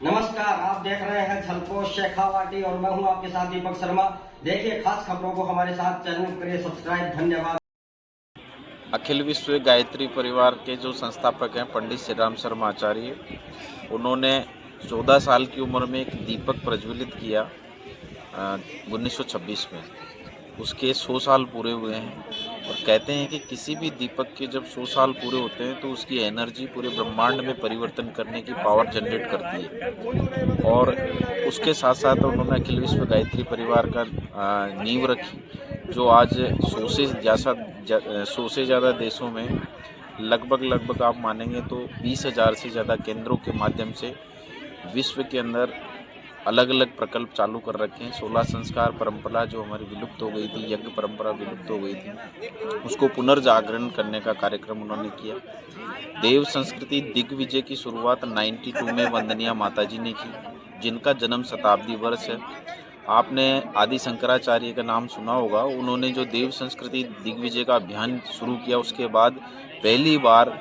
नमस्कार, आप देख रहे हैं झलकोश शेखावाटी और मैं हूं आपके साथ दीपक शर्मा। देखिए खास खबरों को हमारे साथ चैनल करिए सब्सक्राइब। धन्यवाद। अखिल विश्व गायत्री परिवार के जो संस्थापक हैं पंडित श्री राम शर्मा आचार्य, उन्होंने 14 साल की उम्र में एक दीपक प्रज्वलित किया 1926 में। उसके 100 साल पूरे हुए हैं और कहते हैं कि किसी भी दीपक के जब 100 साल पूरे होते हैं तो उसकी एनर्जी पूरे ब्रह्मांड में परिवर्तन करने की पावर जनरेट करती है। और उसके साथ साथ उन्होंने अखिल विश्व गायत्री परिवार का नींव रखी, जो आज 100 से ज़्यादा देशों में लगभग आप मानेंगे तो 20,000 से ज़्यादा केंद्रों के माध्यम से विश्व के अंदर अलग अलग प्रकल्प चालू कर रखे हैं। 16 संस्कार परंपरा जो हमारी विलुप्त हो गई थी, यज्ञ परंपरा विलुप्त हो गई थी, उसको पुनर्जागरण करने का कार्यक्रम उन्होंने किया। देव संस्कृति दिग्विजय की शुरुआत 92 में वंदनिया माताजी ने की, जिनका जन्म शताब्दी वर्ष है। आपने आदि शंकराचार्य का नाम सुना होगा। उन्होंने जो देव संस्कृति दिग्विजय का अभियान शुरू किया, उसके बाद पहली बार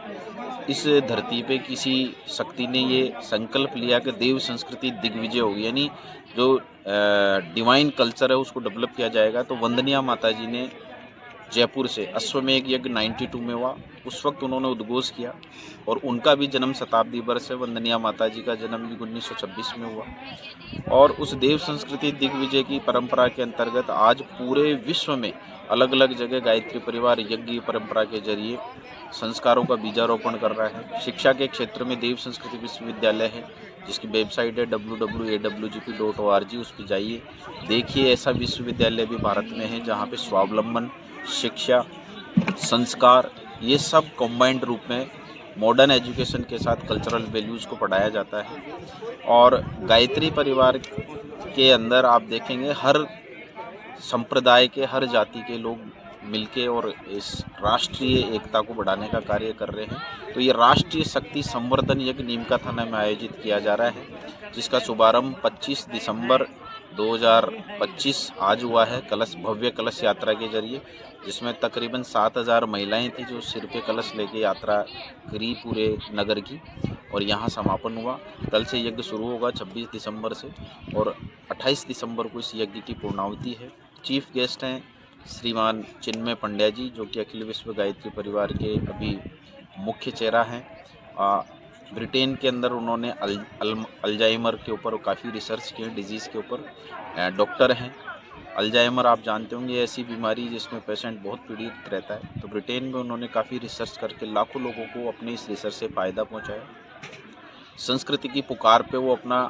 इस धरती पे किसी शक्ति ने ये संकल्प लिया कि देव संस्कृति दिग्विजय होगी, यानी जो डिवाइन कल्चर है उसको डेवलप किया जाएगा। तो वंदनिया माताजी ने जयपुर से अश्वमेघ यज्ञ 92 में हुआ, उस वक्त उन्होंने उद्घोष किया और उनका भी जन्म शताब्दी वर्ष है। वंदनिया माताजी का जन्म भी 1926 में हुआ। और उस देव संस्कृति दिग्विजय की परंपरा के अंतर्गत आज पूरे विश्व में अलग अलग जगह गायत्री परिवार यज्ञ परंपरा के जरिए संस्कारों का बीजारोपण कर रहा है। शिक्षा के क्षेत्र में देव संस्कृति विश्वविद्यालय है, जिसकी वेबसाइट है www.awgp.org। उस पर जाइए, देखिए ऐसा विश्वविद्यालय भी भारत में है जहाँ पे स्वावलंबन, शिक्षा, संस्कार, ये सब कंबाइंड रूप में मॉडर्न एजुकेशन के साथ कल्चरल वैल्यूज़ को पढ़ाया जाता है। और गायत्री परिवार के अंदर आप देखेंगे हर संप्रदाय के, हर जाति के लोग मिलके और इस राष्ट्रीय एकता को बढ़ाने का कार्य कर रहे हैं। तो ये राष्ट्रीय शक्ति संवर्धन यज्ञ नीमका थाना में आयोजित किया जा रहा है, जिसका शुभारंभ 25 दिसंबर 2025 आज हुआ है भव्य कलश यात्रा के जरिए, जिसमें तकरीबन 7,000 महिलाएं थी जो सिर पे कलश लेके यात्रा करी पूरे नगर की, और यहाँ समापन हुआ। कल से यज्ञ शुरू होगा 26 दिसंबर से और 28 दिसंबर को इस यज्ञ की पूर्णाहुति है। चीफ गेस्ट हैं श्रीमान चिन्मय पंड्या जी, जो कि अखिल विश्व गायत्री परिवार के अभी मुख्य चेहरा हैं। ब्रिटेन के अंदर उन्होंने अल्जाइमर के ऊपर काफ़ी रिसर्च किए, डिजीज़ के ऊपर डॉक्टर हैं। अल्जाइमर आप जानते होंगे, ऐसी बीमारी जिसमें पेशेंट बहुत पीड़ित रहता है। तो ब्रिटेन में उन्होंने काफ़ी रिसर्च करके लाखों लोगों को अपने इस रिसर्च से फ़ायदा पहुंचाया। संस्कृति की पुकार पे वो अपना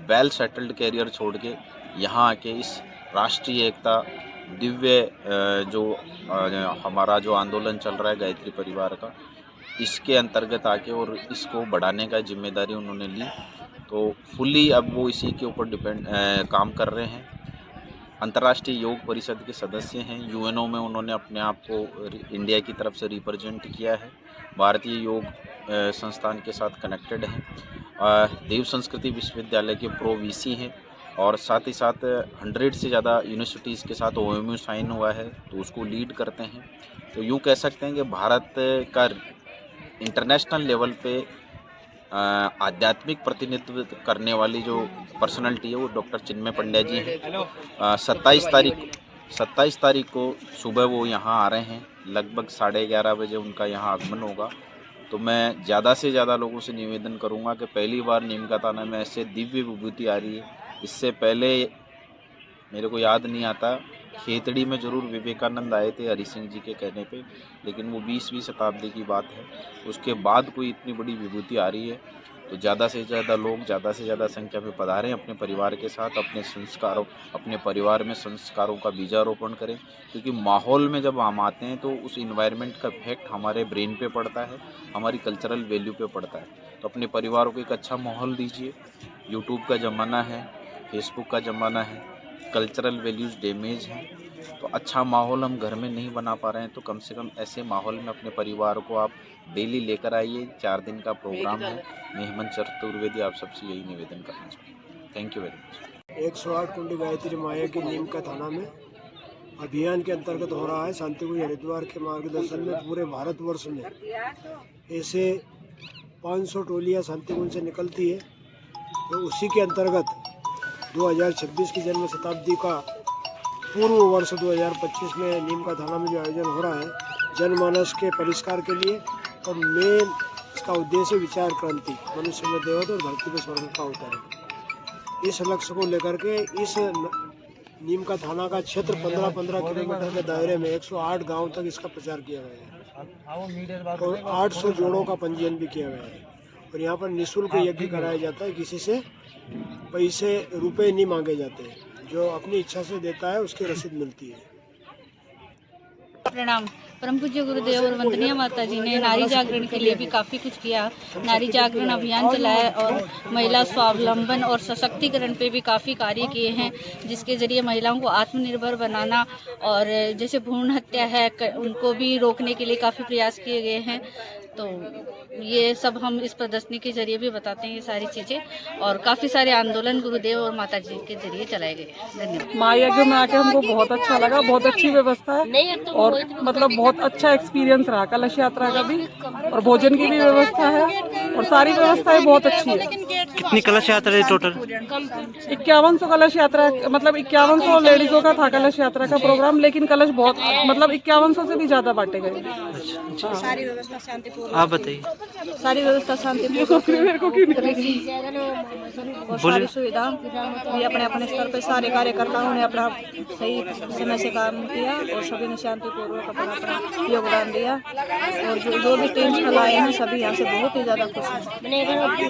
वेल सेटल्ड कैरियर छोड़ के यहाँ आके इस राष्ट्रीय एकता दिव्य जो हमारा जो आंदोलन चल रहा है गायत्री परिवार का, इसके अंतर्गत आके और इसको बढ़ाने का जिम्मेदारी उन्होंने ली। तो फुल्ली अब वो इसी के ऊपर काम कर रहे हैं। अंतर्राष्ट्रीय योग परिषद के सदस्य हैं। यूएनओ में उन्होंने अपने आप को इंडिया की तरफ से रिप्रेजेंट किया है। भारतीय योग संस्थान के साथ कनेक्टेड हैं। देव संस्कृति विश्वविद्यालय के प्रो वीसी हैं और साथ ही साथ 100 से ज़्यादा यूनिवर्सिटीज़ के साथ ओएमयू साइन हुआ है, तो उसको लीड करते हैं। तो यूँ कह सकते हैं कि भारत का इंटरनेशनल लेवल पे आध्यात्मिक प्रतिनिधित्व करने वाली जो पर्सनालिटी है वो डॉक्टर चिन्मय पंड्या जी हैं। 27 तारीख को सुबह वो यहाँ आ रहे हैं। लगभग 11:30 बजे उनका यहाँ आगमन होगा। तो मैं ज़्यादा से ज़्यादा लोगों से निवेदन करूँगा कि पहली बार नीमका थाना में ऐसे दिव्य विभूति आ रही है। इससे पहले मेरे को याद नहीं आता, खेतड़ी में ज़रूर विवेकानंद आए थे हरि सिंह जी के कहने पे, लेकिन वो 20वीं शताब्दी की बात है। उसके बाद कोई इतनी बड़ी विभूति आ रही है, तो ज़्यादा से ज़्यादा लोग ज़्यादा से ज़्यादा संख्या में पधारें, अपने परिवार के साथ अपने परिवार में संस्कारों का बीजारोपण करें। क्योंकि माहौल में जब हम आते हैं तो उस इन्वायरमेंट का इफेक्ट हमारे ब्रेन पे पड़ता है, हमारी कल्चरल वैल्यू पे पड़ता है। तो अपने परिवार को एक अच्छा माहौल दीजिए। यूट्यूब का ज़माना है, फेसबुक का ज़माना है, कल्चरल वैल्यूज़ डैमेज हैं, तो अच्छा माहौल हम घर में नहीं बना पा रहे हैं, तो कम से कम ऐसे माहौल में अपने परिवार को आप डेली लेकर आइए। 4 दिन का प्रोग्राम है। मैं हेमंत चतुर्वेदी आप सबसे यही निवेदन करना चाहूँगा। Thank you very much. 108 कुंडी गायत्री माया की नीमका थाना में अभियान के अंतर्गत हो रहा है। शांतिकुंज हरिद्वार के मार्गदर्शन में पूरे भारतवर्ष में ऐसे 500 टोलियाँ शांतिकुंज से निकलती है तो उसी के अंतर्गत 2026 की जन्म शताब्दी का पूर्व वर्ष 2025 में नीम का थाना में जो आयोजन हो रहा है जनमानस के परिष्कार के लिए, और मेन इसका उद्देश्य विचार क्रांति, मनुष्य में देवत और धरती में स्वर्ग का अवतरण। इस लक्ष्य को लेकर के इस नीम का थाना का क्षेत्र 15-15 किलोमीटर के दायरे में 108 गांव तक इसका प्रचार किया गया है और 800 जोड़ों का पंजीयन भी किया गया है। और यहाँ पर निःशुल्क यज्ञ कराया जाता है, किसी से रुपए नहीं मांगे जाते, जो अपनी इच्छा से देता है उसकी रसीद मिलती है। प्रणाम। परम पूज्य गुरुदेव और वंदनीय माता जी ने नारी जागरण के लिए भी काफ़ी कुछ किया। नारी जागरण अभियान चलाया और महिला स्वावलंबन और सशक्तिकरण पे भी काफ़ी कार्य किए हैं, जिसके ज़रिए महिलाओं को आत्मनिर्भर बनाना और जैसे भ्रूण हत्या है उनको भी रोकने के लिए काफ़ी प्रयास किए गए हैं। तो ये सब हम इस प्रदर्शनी के जरिए भी बताते हैं ये सारी चीज़ें, और काफ़ी सारे आंदोलन गुरुदेव और माता जी के जरिए चलाए गए। धन्यवाद। माँ यज्ञ में आके हमको बहुत अच्छा लगा, बहुत अच्छी व्यवस्था है और मतलब बहुत अच्छा एक्सपीरियंस रहा। कलश यात्रा का भी और भोजन की भी व्यवस्था है और सारी व्यवस्थाएं बहुत अच्छी है। कितनी कलश यात्रा है टोटल? 5100 कलश यात्रा, मतलब 5100 लेडीजों का था कलश यात्रा का प्रोग्राम, लेकिन कलश बहुत मतलब 5100 से भी ज्यादा बांटे गए। सारी व्यवस्था शांतिपूर्ण, आप बताइए। सारी व्यवस्था शांतिपूर्ण, सारी सुविधा भी अपने अपने स्तर पे सारे कार्यकर्ताओं ने अपना सही समय से काम किया और सभी ने शांतिपूर्वक अपना योगदान दिया। और जो भी टीम चलाए हैं सभी यहाँ से बहुत ही ज़्यादा खुश हैं।